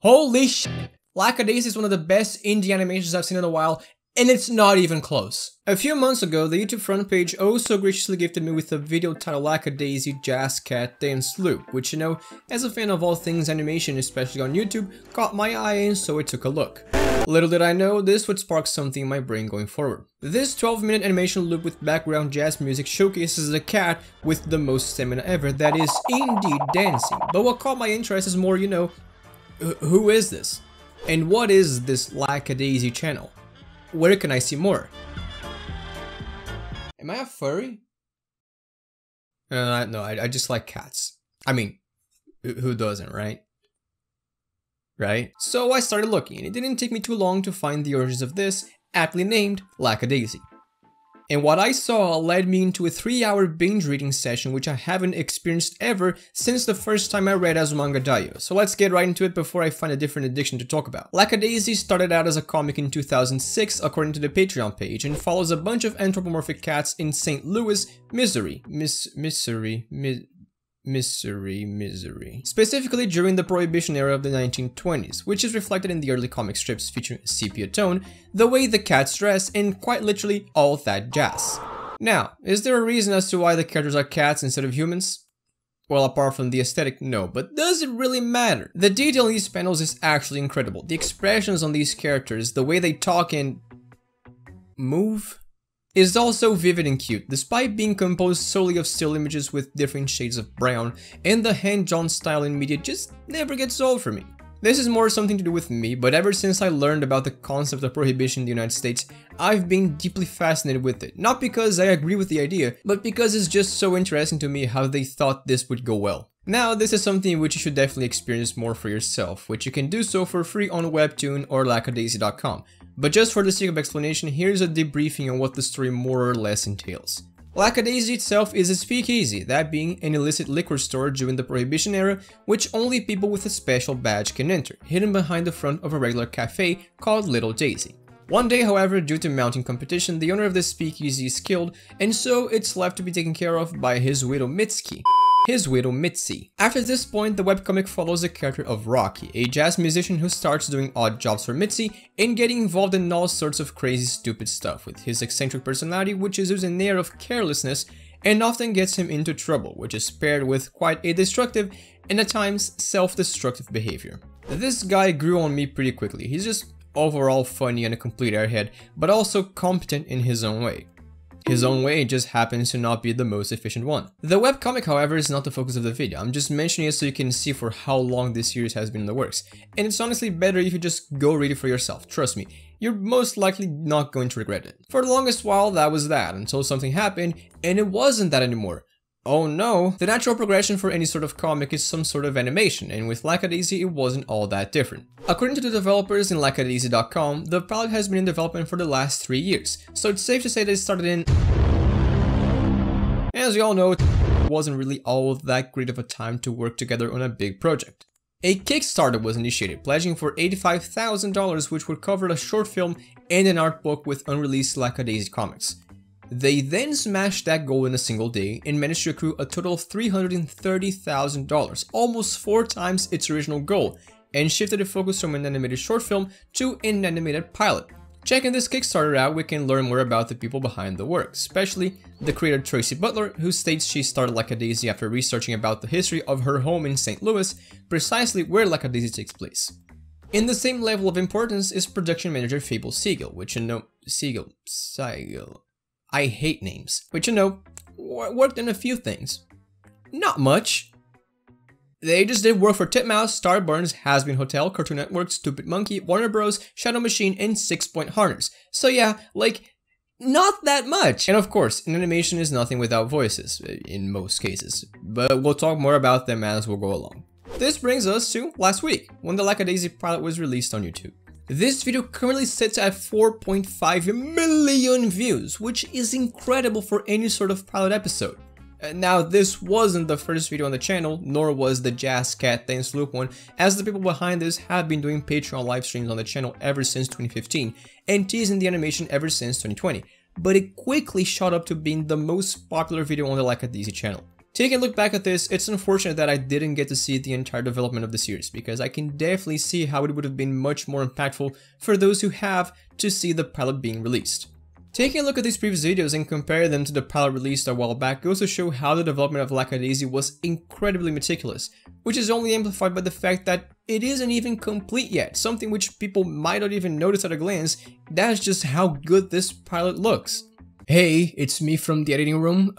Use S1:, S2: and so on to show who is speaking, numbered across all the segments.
S1: Holy shit! Lackadaisy is one of the best indie animations I've seen in a while, and it's not even close. A few months ago, the YouTube front page so graciously gifted me with a video titled Lackadaisy Jazz Cat Dance Loop, which, you know, as a fan of all things animation, especially on YouTube, caught my eye, and so I took a look. Little did I know, this would spark something in my brain going forward. This 12-minute animation loop with background jazz music showcases a cat with the most stamina ever that is indeed dancing. But what caught my interest is more, you know, who is this? And what is this Lackadaisy channel? Where can I see more? Am I a furry? No, I just like cats. I mean, who doesn't, right? Right? So I started looking, and it didn't take me too long to find the origins of this, aptly named Lackadaisy. And what I saw led me into a 3-hour binge reading session which I haven't experienced ever since the first time I read Azumanga. So let's get right into it before I find a different addiction to talk about. Lackadaisy started out as a comic in 2006 according to the Patreon page and follows a bunch of anthropomorphic cats in St. Louis, Missouri. Missouri. Specifically during the Prohibition era of the 1920s, which is reflected in the early comic strips featuring sepia tone, the way the cats dress, and quite literally all that jazz. Now, is there a reason as to why the characters are cats instead of humans? Well, apart from the aesthetic, no, but does it really matter? The detail in these panels is actually incredible. The expressions on these characters, the way they talk and move, is also vivid and cute, despite being composed solely of still images with different shades of brown, and the hand-drawn style in media just never gets old for me. This is more something to do with me, but ever since I learned about the concept of prohibition in the United States, I've been deeply fascinated with it. Not because I agree with the idea, but because it's just so interesting to me how they thought this would go well. Now, this is something which you should definitely experience more for yourself, which you can do so for free on Webtoon or Lackadaisy.com. But just for the sake of explanation, here's a debriefing on what the story more or less entails. Lackadaisy itself is a speakeasy, that being an illicit liquor store during the Prohibition era, which only people with a special badge can enter, hidden behind the front of a regular cafe called Little Daisy. One day, however, due to mounting competition, the owner of the speakeasy is killed, and so it's left to be taken care of by his widow Mitzi. After this point, the webcomic follows the character of Rocky, a jazz musician who starts doing odd jobs for Mitzi and getting involved in all sorts of crazy stupid stuff with his eccentric personality, which is an air of carelessness and often gets him into trouble, which is paired with quite a destructive and at times self-destructive behavior. This guy grew on me pretty quickly. He's just overall funny and a complete airhead, but also competent in his own way. His own way just happens to not be the most efficient one. The webcomic, however, is not the focus of the video. I'm just mentioning it so you can see for how long this series has been in the works. And it's honestly better if you just go read it for yourself. Trust me, you're most likely not going to regret it. For the longest while, that was that, until something happened, and it wasn't that anymore. Oh no, the natural progression for any sort of comic is some sort of animation, and with Lackadaisy it wasn't all that different. According to the developers in Lackadaisy.com, the pilot has been in development for the last 3 years, so it's safe to say that it started in... As you all know, it wasn't really all that great of a time to work together on a big project. A Kickstarter was initiated, pledging for $85,000 which would cover a short film and an art book with unreleased Lackadaisy comics. They then smashed that goal in a single day and managed to accrue a total of $330,000, almost 4 times its original goal, and shifted the focus from an animated short film to an animated pilot. Checking this Kickstarter out, we can learn more about the people behind the work, especially the creator Tracy Butler, who states she started Lackadaisy after researching about the history of her home in St. Louis, precisely where Lackadaisy takes place. In the same level of importance is production manager Fable Siegel, which you know... Siegel... I hate names, which you know, worked in a few things. Not much. They just did work for Titmouse, Starburns, Has-Been Hotel, Cartoon Network, Stupid Monkey, Warner Bros, Shadow Machine, and 6 Point Harness. So yeah, like, not that much. And of course, an animation is nothing without voices, in most cases. But we'll talk more about them as we'll go along. This brings us to last week, when the Lackadaisy pilot was released on YouTube. This video currently sits at 4.5 million views, which is incredible for any sort of pilot episode. Now, this wasn't the first video on the channel, nor was the Jazz Cat Dance Loop one, as the people behind this have been doing Patreon live streams on the channel ever since 2015, and teasing the animation ever since 2020, but it quickly shot up to being the most popular video on the Lackadaisy channel. Taking a look back at this, it's unfortunate that I didn't get to see the entire development of the series, because I can definitely see how it would have been much more impactful for those who have to see the pilot being released. Taking a look at these previous videos and compare them to the pilot released a while back goes to show how the development of Lackadaisy was incredibly meticulous, which is only amplified by the fact that it isn't even complete yet, something which people might not even notice at a glance. That's just how good this pilot looks. Hey, it's me from the editing room.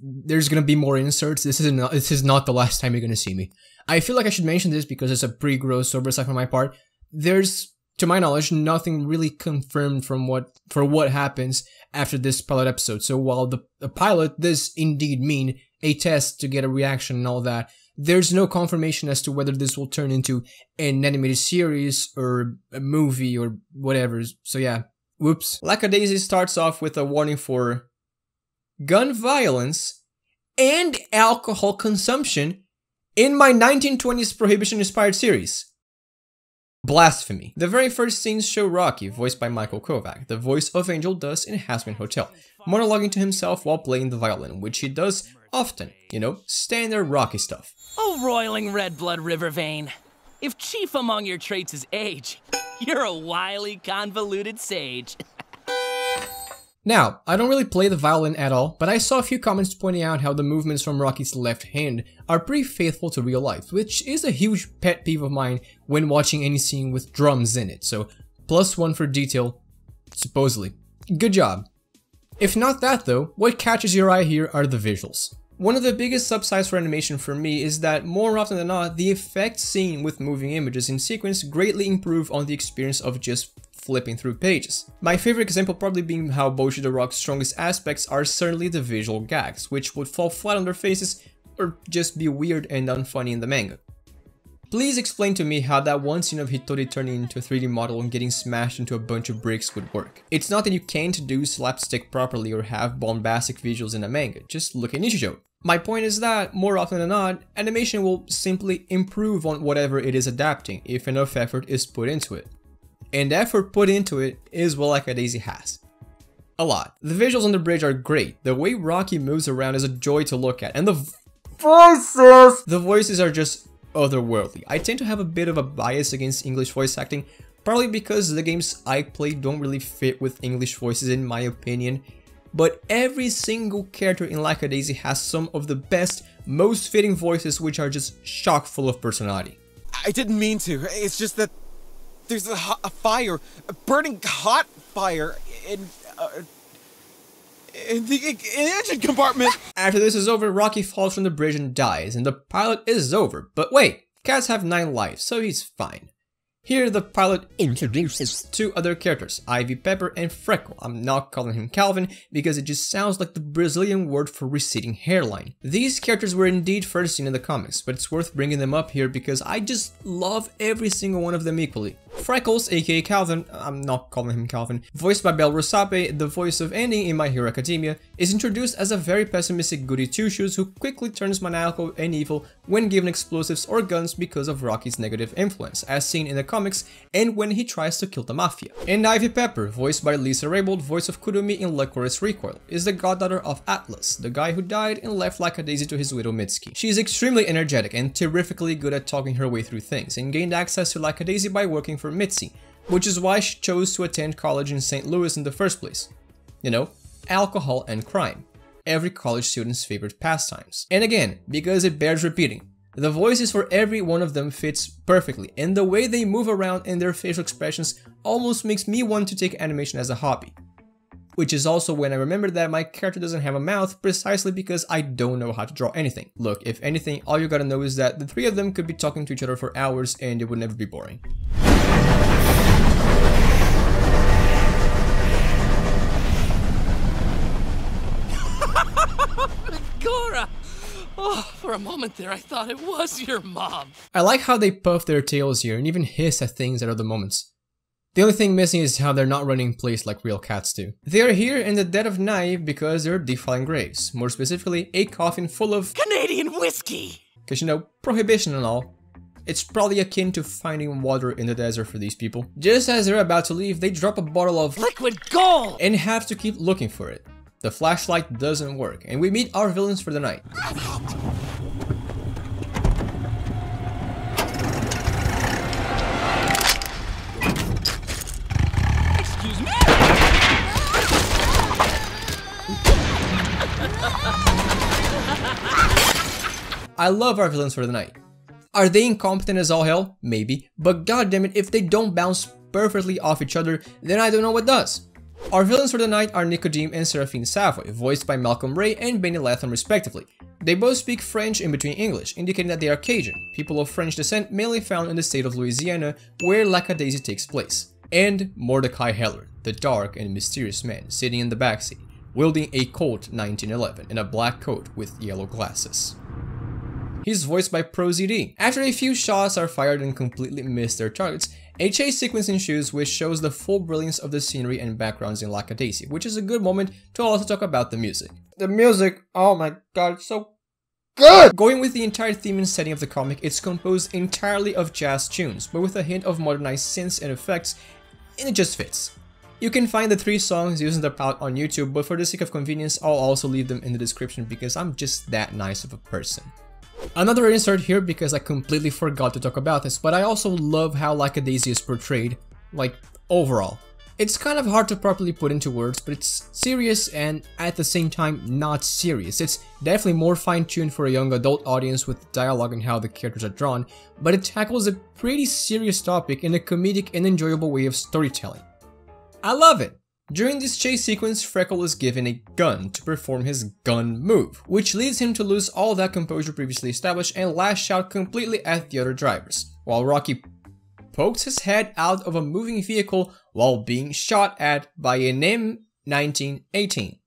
S1: There's gonna be more inserts. This is not the last time you're gonna see me. I feel like I should mention this because it's a pretty gross oversight on my part. There's, to my knowledge, nothing really confirmed for what happens after this pilot episode. So while the pilot does indeed mean a test to get a reaction and all that, there's no confirmation as to whether this will turn into an animated series or a movie or whatever. So yeah, whoops. Lackadaisy starts off with a warning for gun violence and alcohol consumption in my 1920s prohibition-inspired series. Blasphemy. The very first scenes show Rocky, voiced by Michael Kovac, the voice of Angel does in Hazbin Hotel, monologuing to himself while playing the violin, which he does often, you know, standard Rocky stuff.
S2: Oh, roiling red blood river vein, if chief among your traits is age, you're a wily, convoluted sage.
S1: Now, I don't really play the violin at all, but I saw a few comments pointing out how the movements from Rocky's left hand are pretty faithful to real life, which is a huge pet peeve of mine when watching any scene with drums in it, so +1 for detail, supposedly. Good job. If not that though, what catches your eye here are the visuals. One of the biggest upsides for animation for me is that more often than not, the effects seen with moving images in sequence greatly improve on the experience of just flipping through pages. My favorite example probably being how Boshi the Rock's strongest aspects are certainly the visual gags, which would fall flat on their faces or just be weird and unfunny in the manga. Please explain to me how that one scene of Hitori turning into a 3D model and getting smashed into a bunch of bricks would work. It's not that you can't do slapstick properly or have bombastic visuals in a manga, just look at Nichijou. My point is that, more often than not, animation will simply improve on whatever it is adapting if enough effort is put into it. And effort put into it is what Lackadaisy has. A lot. The visuals on the bridge are great, the way Rocky moves around is a joy to look at, and the voices! The voices are just otherworldly. I tend to have a bit of a bias against English voice acting, probably because the games I play don't really fit with English voices in my opinion, but every single character in Lackadaisy has some of the best, most fitting voices which are just chock full of personality.
S3: I didn't mean to, it's just that there's a fire, a burning hot fire in the engine compartment.
S1: After this is over, Rocky falls from the bridge and dies, and the pilot is over. But wait, cats have 9 lives, so he's fine. Here, the pilot introduces 2 other characters, Ivy Pepper and Freckle. I'm not calling him Calvin because it just sounds like the Brazilian word for receding hairline. These characters were indeed first seen in the comics, but it's worth bringing them up here because I just love every single one of them equally. Freckles, aka Calvin, I'm not calling him Calvin, voiced by Belle Rosape, the voice of Andy in My Hero Academia, is introduced as a very pessimistic goody two-shoes who quickly turns maniacal and evil when given explosives or guns because of Rocky's negative influence, as seen in the comics and when he tries to kill the mafia. And Ivy Pepper, voiced by Lisa Raybould, voice of Kurumi in Licorice Recoil, is the goddaughter of Atlas, the guy who died and left Lackadaisy to his widow Mitsuki. She is extremely energetic and terrifically good at talking her way through things, and gained access to Lackadaisy by working for Mitzi, which is why she chose to attend college in St. Louis in the first place. You know, alcohol and crime. Every college student's favorite pastimes. And again, because it bears repeating, the voices for every one of them fits perfectly, and the way they move around and their facial expressions almost makes me want to take animation as a hobby. Which is also when I remember that my character doesn't have a mouth precisely because I don't know how to draw anything. Look, if anything, all you gotta know is that the 3 of them could be talking to each other for hours and it would never be boring.
S2: Gora! Oh, for a moment there I thought it was your mom.
S1: I like how they puff their tails here and even hiss at things at other moments. The only thing missing is how they're not running in place like real cats do. They are here in the dead of night because they're defiling graves. More specifically, a coffin full of
S2: Canadian whiskey!
S1: Cause you know, prohibition and all. It's probably akin to finding water in the desert for these people. Just as they're about to leave, they drop a bottle of
S2: liquid gold!
S1: And have to keep looking for it. The flashlight doesn't work, and we meet our villains for the night.
S2: Excuse me?
S1: I love our villains for the night. Are they incompetent as all hell? Maybe, but goddammit, if they don't bounce perfectly off each other, then I don't know what does. Our villains for the night are Nicodeme and Seraphine Savoy, voiced by Malcolm Ray and Benny Latham respectively. They both speak French in between English, indicating that they are Cajun, people of French descent mainly found in the state of Louisiana, where Lackadaisy takes place. And Mordecai Heller, the dark and mysterious man sitting in the backseat, wielding a Colt 1911 in a black coat with yellow glasses. He's voiced by ProZD. After a few shots are fired and completely miss their targets, a chase sequence ensues which shows the full brilliance of the scenery and backgrounds in Lackadaisy, which is a good moment to also talk about the music. The music, oh my god, it's so good! Going with the entire theme and setting of the comic, it's composed entirely of jazz tunes, but with a hint of modernized synths and effects, and it just fits. You can find the 3 songs using the palette on YouTube, but for the sake of convenience, I'll also leave them in the description because I'm just that nice of a person. Another insert here because I completely forgot to talk about this, but I also love how Lackadaisy is portrayed, like, overall. It's kind of hard to properly put into words, but it's serious and at the same time not serious. It's definitely more fine-tuned for a young adult audience with dialogue and how the characters are drawn, but it tackles a pretty serious topic in a comedic and enjoyable way of storytelling. I love it! During this chase sequence, Freckle is given a gun to perform his gun move, which leads him to lose all that composure previously established and lash out completely at the other drivers, while Rocky pokes his head out of a moving vehicle while being shot at by an M1918.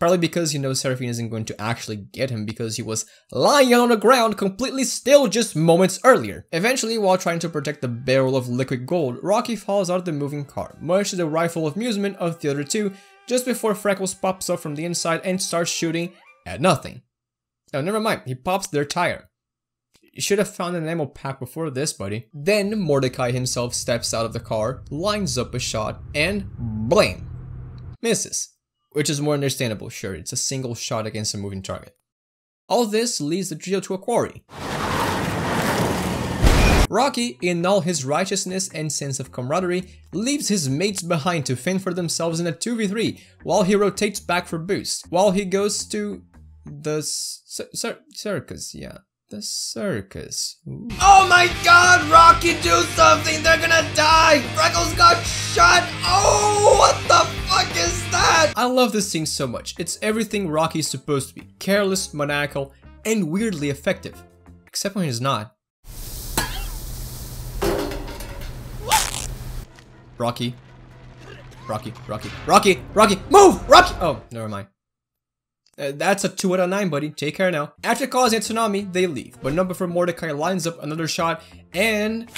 S1: Probably because he knows Seraphine isn't going to actually get him because he was lying on the ground completely still just moments earlier. Eventually, while trying to protect the barrel of liquid gold, Rocky falls out of the moving car, much to the rightful amusement of the other two, just before Freckles pops up from the inside and starts shooting at nothing. Oh, never mind, he pops their tire. You should have found an ammo pack before this, buddy. Then Mordecai himself steps out of the car, lines up a shot, and blam! Misses. Which is more understandable, sure, it's a single shot against a moving target. All this leads the trio to a quarry. Rocky, in all his righteousness and sense of camaraderie, leaves his mates behind to fend for themselves in a 2v3 while he rotates back for boost, while he goes to the circus, yeah. The circus. Ooh. Oh my god, Rocky, do something! They're gonna die! Freckles got shot! Oh, what the fuck is that? I love this scene so much. It's everything Rocky's supposed to be. Careless, maniacal, and weirdly effective. Except when he's not. Rocky. Rocky, move! Rocky! Oh, never mind. That's a 2 out of 9, buddy. Take care now. After causing a tsunami, they leave, but not before Mordecai lines up another shot and...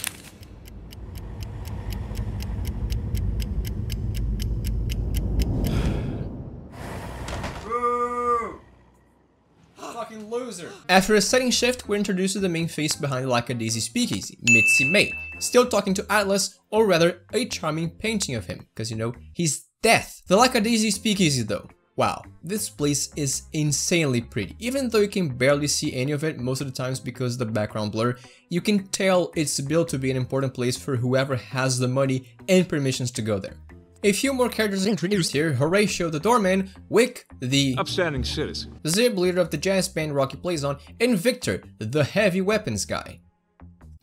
S1: Fucking loser. After a setting shift, we're introduced to the main face behind Lackadaisy Speakeasy, Mitzi May, still talking to Atlas, or rather, a charming painting of him, because you know, he's death. The Lackadaisy Speakeasy though. Wow, this place is insanely pretty. Even though you can barely see any of it most of the times because of the background blur, you can tell it's built to be an important place for whoever has the money and permissions to go there. A few more characters introduced here: Horatio the doorman, Wick the
S4: upstanding citizen,
S1: Zib, leader of the jazz band Rocky plays on, and Victor the heavy weapons guy,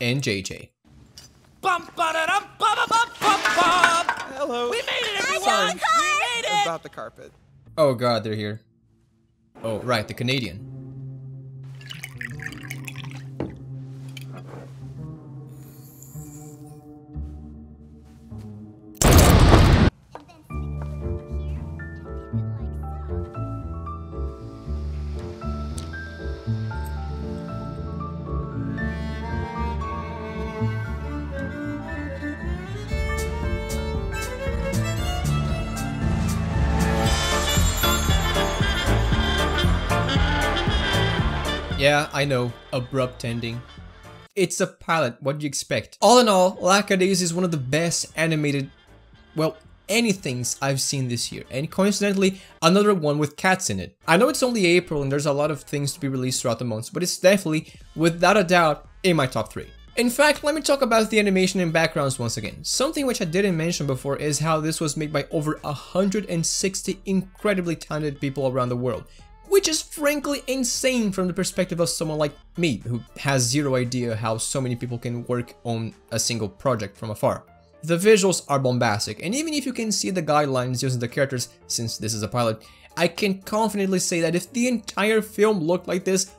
S1: and JJ.
S3: Hello.
S2: We made it, everyone!
S3: Sorry.
S2: We made it!
S3: About the carpet.
S1: Oh god, they're here. Oh, right, the Canadian. Yeah, I know, abrupt ending. It's a pilot, what do you expect? All in all, Lackadaisy is one of the best animated, well, anything I've seen this year, and coincidentally, another one with cats in it. I know it's only April and there's a lot of things to be released throughout the months, but it's definitely, without a doubt, in my top 3. In fact, let me talk about the animation and backgrounds once again. Something which I didn't mention before is how this was made by over 160 incredibly talented people around the world, which is frankly insane from the perspective of someone like me, who has zero idea how so many people can work on a single project from afar. The visuals are bombastic, and even if you can see the guidelines using the characters, since this is a pilot, I can confidently say that if the entire film looked like this,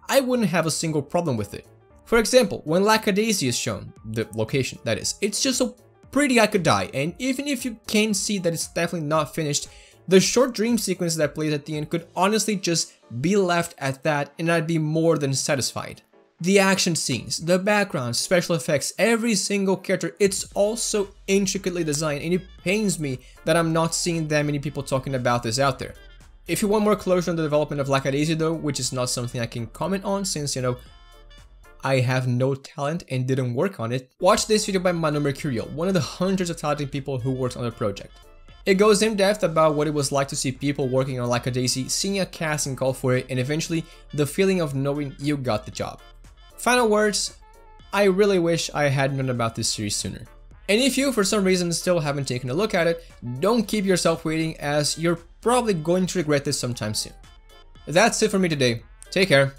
S1: I wouldn't have a single problem with it. For example, when Lackadaisy is shown, the location that is, it's just so pretty I could die, and even if you can see that it's definitely not finished, the short dream sequence that plays at the end could honestly just be left at that and I'd be more than satisfied. The action scenes, the backgrounds, special effects, every single character, it's all so intricately designed, and it pains me that I'm not seeing that many people talking about this out there. If you want more closure on the development of Lackadaisy though, which is not something I can comment on since, you know, I have no talent and didn't work on it, watch this video by Mano Mercurial, one of the hundreds of talented people who worked on the project. It goes in depth about what it was like to see people working on Lackadaisy, seeing a casting call for it, and eventually the feeling of knowing you got the job. Final words, I really wish I had known about this series sooner. And if you, for some reason, still haven't taken a look at it, don't keep yourself waiting, as you're probably going to regret this sometime soon. That's it for me today. Take care.